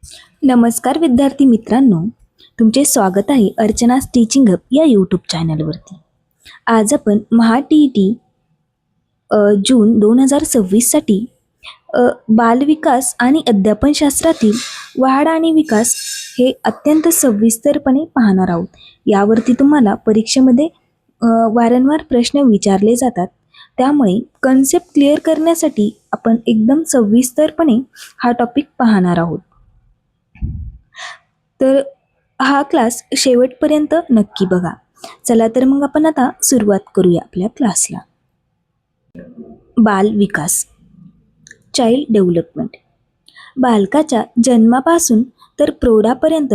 नमस्कार विद्यार्थी मित्रांनो, तुमचे स्वागत आहे अर्चनास टीचिंग हब या यूट्यूब चॅनलवरती. आज आपण महा-टी-ई-टी जून 2026साठी बालविकास आणि अध्यापनशास्त्रातील वाढ आणि विकास हे अत्यंत सविस्तरपणे पाहणार आहोत. यावरती तुम्हाला परीक्षेमध्ये वारंवार प्रश्न विचारले जातात. त्यामुळे कन्सेप्ट क्लिअर करण्यासाठी आपण एकदम सविस्तरपणे हा टॉपिक पाहणार आहोत. तर हा क्लास शेवटपर्यंत नक्की बघा. चला तर मग आपण आता सुरुवात करूया आपल्या क्लासला. बाल विकास, चाइल्ड डेव्हलपमेंट. बालकाच्या जन्मापासून तर प्रौढापर्यंत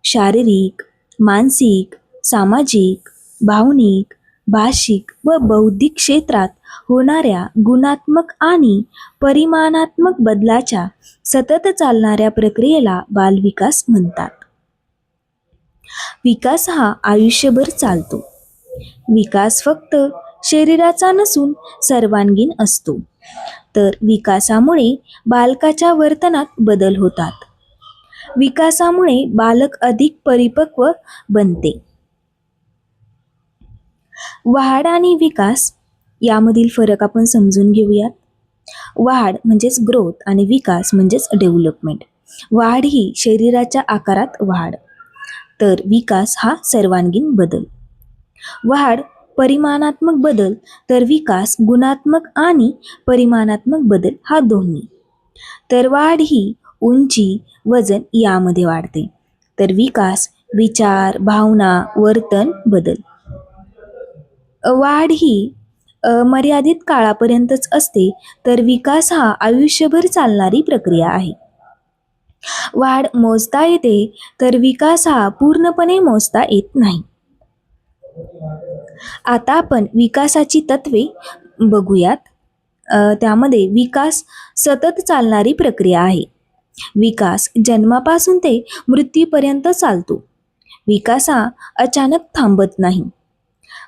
शारीरिक, मानसिक, सामाजिक, भावनिक, भाषिक व बौद्धिक क्षेत्रात होणाऱ्या गुणात्मक आणि परिमाणात्मक बदलाच्या सतत चालणाऱ्या प्रक्रियेला बालविकास म्हणतात. विकास हा आयुष्यभर चालतो. विकास फक्त शरीराचा नसून सर्वांगीण असतो. तर विकासामुळे बालकाच्या वर्तनात बदल होतात. विकासामुळे बालक अधिक परिपक्व बनते. वाढ आणि विकास यामधील फरक आपण समजून घेऊयात. वाढ म्हणजेच ग्रोथ आणि विकास म्हणजेच डेव्हलपमेंट. वाढ ही शरीराच्या आकारात वाढ, तर विकास हा सर्वांगीण बदल. वाढ परिमाणात्मक बदल, तर विकास गुणात्मक आणि परिमाणात्मक बदल हा दोन्ही. तर वाढ ही उंची, वजन यामध्ये वाढते, तर विकास विचार, भावना, वर्तन, बदल. वाढ ही मर्यादित काळापर्यंतच असते, तर विकास हा आयुष्यभर चालणारी प्रक्रिया आहे. वाढ मोजता येते, तर विकास हा पूर्णपणे मोजता येत नाही. आता आपण विकासाची तत्वे बघूयात. त्यामध्ये विकास सतत चालणारी प्रक्रिया आहे. विकास जन्मापासून ते मृत्यूपर्यंत चालतो. विकास हा अचानक थांबत नाही.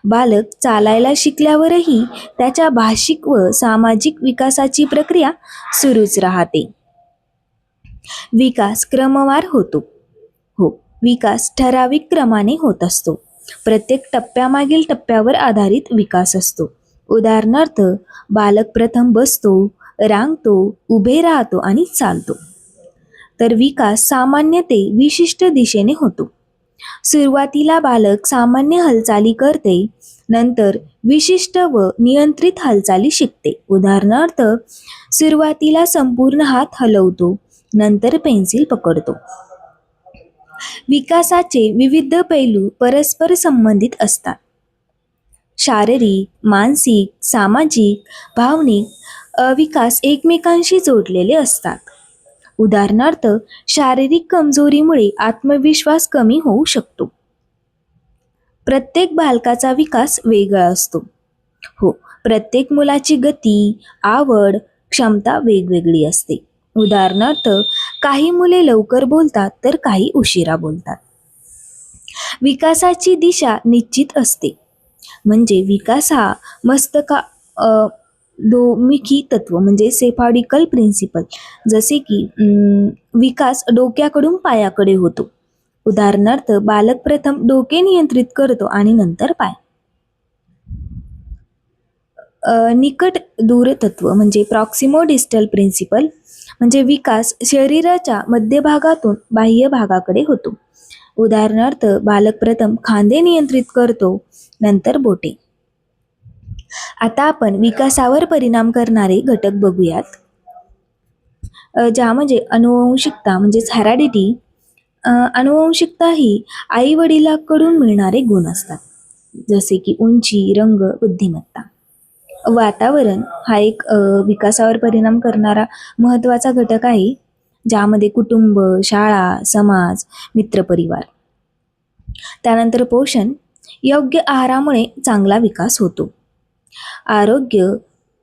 बालक चालायला शिकल्यावरही त्याच्या भाषिक व सामाजिक विकासाची प्रक्रिया सुरूच राहते. विकास क्रमवार होतो. विकास ठराविक क्रमाने होत असतो. प्रत्येक टप्प्यामागील टप्प्यावर आधारित विकास असतो. उदाहरणार्थ, बालक प्रथम बसतो, रांगतो, उभे राहतो आणि चालतो. तर विकास सामान्य ते विशिष्ट दिशेने होतो. सुरुवातीला बालक सामान्य हालचाली करते, नंतर विशिष्ट व नियंत्रित हालचाली शिकते. उदाहरणार्थ, सुरुवातीला संपूर्ण हात हलवतो, नंतर पेन्सिल पकडतो. विकासाचे विविध पैलू परस्पर संबंधित असतात. शारीरिक, मानसिक, सामाजिक, भावनिक विकास एकमेकांशी जोडलेले असतात. उदाहरणार्थ, शारीरिक कमजोरीमुळे आत्मविश्वास कमी होऊ शकतो. प्रत्येक बालकाचा विकास वेगळा असतो. प्रत्येक मुलाची गती, आवड, क्षमता वेगवेगळी असते. उदाहरणार्थ, काही मुले लवकर बोलतात तर काही उशिरा बोलतात. विकासाची दिशा निश्चित असते. म्हणजे विकास हा दोमुखी तत्व म्हणजे सेफार्डिकल प्रिन्सिपल, जसे की विकास डोक्याकडून पायाकडे होतो. उदाहरणार्थ, बालक प्रथम डोके नियंत्रित करतो आणि नंतर पाय. निकट दूर तत्व म्हणजे प्रॉक्सिमो डिस्टल प्रिन्सिपल, म्हणजे विकास शरीराच्या मध्यभागातून बाह्य भागाकडे होतो. उदाहरणार्थ, बालक प्रथम खांदे नियंत्रित करतो, नंतर बोटे. आता आपण विकासावर परिणाम करणारे घटक बघूयात, ज्यामध्ये अनुवंशिकता म्हणजेच हेरिडिटी. अनुवंशिकता ही आई वडिलांकडून मिळणारे गुण असतात, जसे की उंची, रंग, बुद्धिमत्ता. वातावरण हा एक विकासावर परिणाम करणारा महत्त्वाचा घटक आहे, ज्यामध्ये कुटुंब, शाळा, समाज, मित्रपरिवार. त्यानंतर पोषण, योग्य आहारामुळे चांगला विकास होतो. आरोग्य,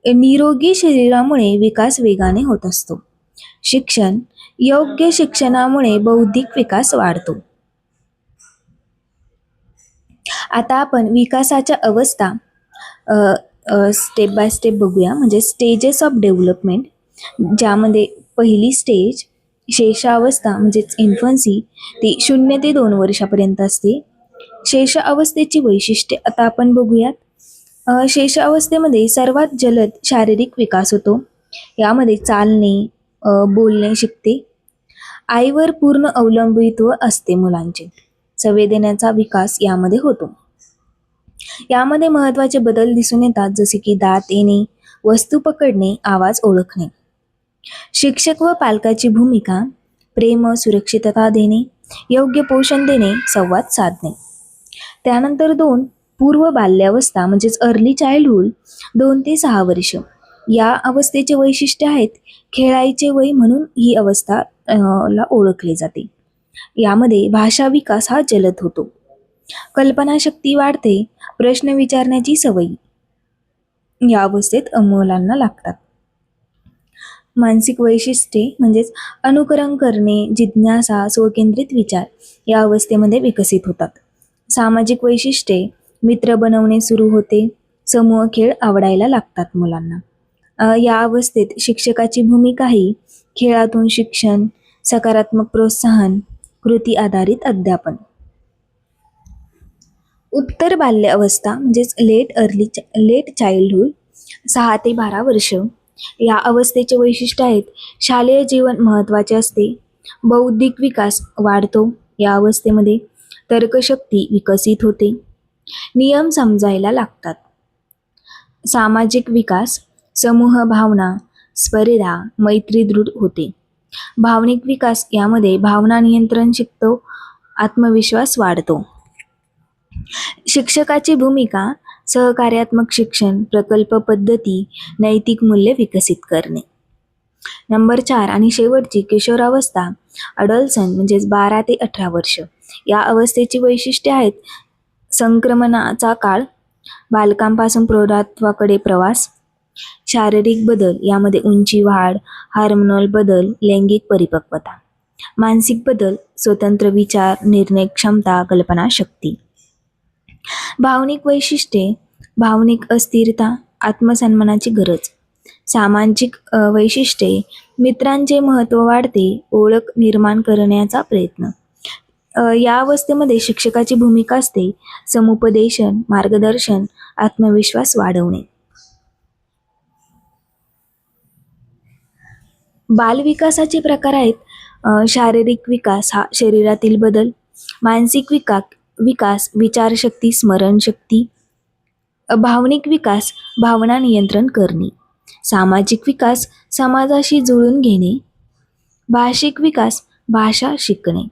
निरोगी शरीरामुळे विकास वेगाने होत असतो. शिक्षण, योग्य शिक्षणामुळे बौद्धिक विकास वाढतो. आता आपण विकासाच्या अवस्था स्टेप बाय स्टेप बघूया, म्हणजे स्टेजेस ऑफ डेव्हलपमेंट, ज्यामध्ये पहिली स्टेज शेषावस्था म्हणजेच इन्फन्सी ती 0 ते 2 वर्षापर्यंत असते. शेष अवस्थेची वैशिष्ट्ये आता आपण बघूयात. शेष अवस्थेमध्ये सर्वात जलद शारीरिक विकास होतो. यामध्ये चालणे, बोलणे शिकते. आईवर पूर्ण अवलंबित्व असते मुलांचे. संवेदनाचा विकास यामध्ये होतो. यामध्ये महत्त्वाचे बदल दिसून येतात, जसे की दात येणे, वस्तू पकडणे, आवाज ओळखणे. शिक्षक व पालकाची भूमिका: प्रेम, सुरक्षितता देणे, योग्य पोषण देणे, संवाद साधणे. त्यानंतर 2 पूर्व बाल्यावस्था म्हणजेच अर्ली चाइल्डहुड 2 ते 6 वर्ष. या अवस्थेचे वैशिष्ट्य आहेत खेळायचे वय म्हणून ही अवस्था ला ओळखले जाते. यामध्ये भाषा विकास हा जलद होतो. कल्पनाशक्ती वाढते, प्रश्न विचारण्याची सवय या अवस्थेत मुलांना लागतात. मानसिक वैशिष्ट्ये म्हणजेच अनुकरण करणे, जिज्ञासा, स्वकेंद्रित विचार या अवस्थेमध्ये विकसित होतात. सामाजिक वैशिष्ट्ये: मित्र बनवणे सुरू होते, समूह खेळ आवडायला लागतात मुलांना. या अवस्थेत शिक्षकाची भूमिका ही खेळातून शिक्षण, सकारात्मक प्रोत्साहन, कृती आधारित अध्यापन. उत्तर बाल्य अवस्था म्हणजेच लेट चाइल्डहुड 6 ते 12 वर्ष. या अवस्थेचे वैशिष्ट्य आहेत शालेय जीवन महत्त्वाचे असते, बौद्धिक विकास वाढतो या अवस्थेमध्ये, तर्कशक्ती विकसित होते, नियम समजायला लागतात. सामाजिक विकास: समूह भावना, स्पर्धा, मैत्री दृढ होते. भावनिक विकास: यामध्ये भावना नियंत्रण शिकतो, आत्मविश्वास वाढतो. शिक्षकाची भूमिका: सहकार्यात्मक शिक्षण, प्रकल्प पद्धती, नैतिक मूल्ये विकसित करणे. नंबर 4 आणि शेवटची किशोरावस्था अडॉलसन म्हणजेच 12 ते 18 वर्ष. या अवस्थेची वैशिष्ट्ये आहेत संक्रमणाचा काळ, बालकांपासून प्रौढत्वाकडे प्रवास, शारीरिक बदल यामध्ये उंची वाढ, हार्मोनल बदल, लैंगिक परिपक्वता. मानसिक बदल: स्वतंत्र विचार, निर्णय क्षमता, कल्पनाशक्ती. भावनिक वैशिष्ट्ये: भावनिक अस्थिरता, आत्मसन्मानाची गरज. सामाजिक वैशिष्ट्ये: मित्रांचे महत्त्व वाढते, ओळख निर्माण करण्याचा प्रयत्न. या अवस्थेमध्ये शिक्षकाची भूमिका असते समुपदेशन, मार्गदर्शन, आत्मविश्वास वाढवणे. बालविकासाचे प्रकार आहेत शारीरिक विकास हा शरीरातील बदल, मानसिक विकास विचारशक्ती, स्मरणशक्ती, भावनिक विकास भावना नियंत्रण करणे, सामाजिक विकास समाजाशी जुळून घेणे, भाषिक विकास भाषा शिकणे,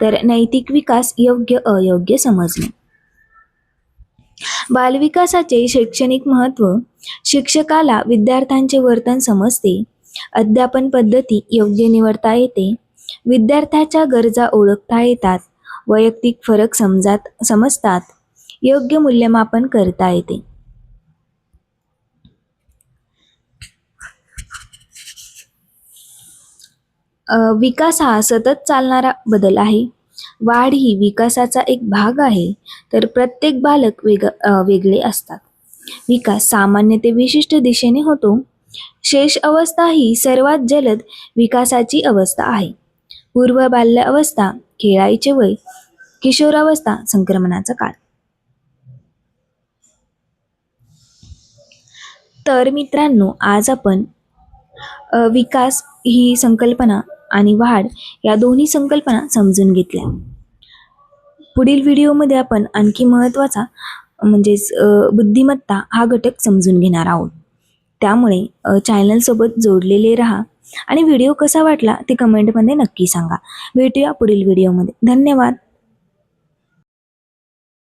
तर नैतिक विकास योग्य अयोग्य समजणे. बालविकासाचे शैक्षणिक महत्त्व: शिक्षकाला विद्यार्थ्यांचे वर्तन समजते, अध्यापन पद्धती योग्य निवडता येते, विद्यार्थ्याच्या गरजा ओळखता येतात, वैयक्तिक फरक समजतात, योग्य मूल्यमापन करता येते. विकास हा सतत चालणारा बदल आहे. वाढ ही विकासाचा एक भाग आहे, तर प्रत्येक बालक वेगळे असतात. विकास सामान्य ते विशिष्ट दिशेने होतो. शेष अवस्था ही सर्वात जलद विकासाची अवस्था आहे. पूर्व बाल्य अवस्था खेळायचे वय, किशोरावस्था संक्रमणाचा काळ. तर मित्रांनो, आज आपण विकास ही संकल्पना आणि वाढ या दोन्ही संकल्पना समजून घेतल्या. पुढील व्हिडिओमध्ये आपण आणखी महत्त्वाचा म्हणजेच बुद्धिमत्ता हा घटक समजून घेणार आहोत. त्यामुळे चॅनलसोबत जोडलेले राहा आणि व्हिडिओ कसा वाटला ते कमेंटमध्ये नक्की सांगा. भेटूया पुढील व्हिडिओमध्ये. धन्यवाद.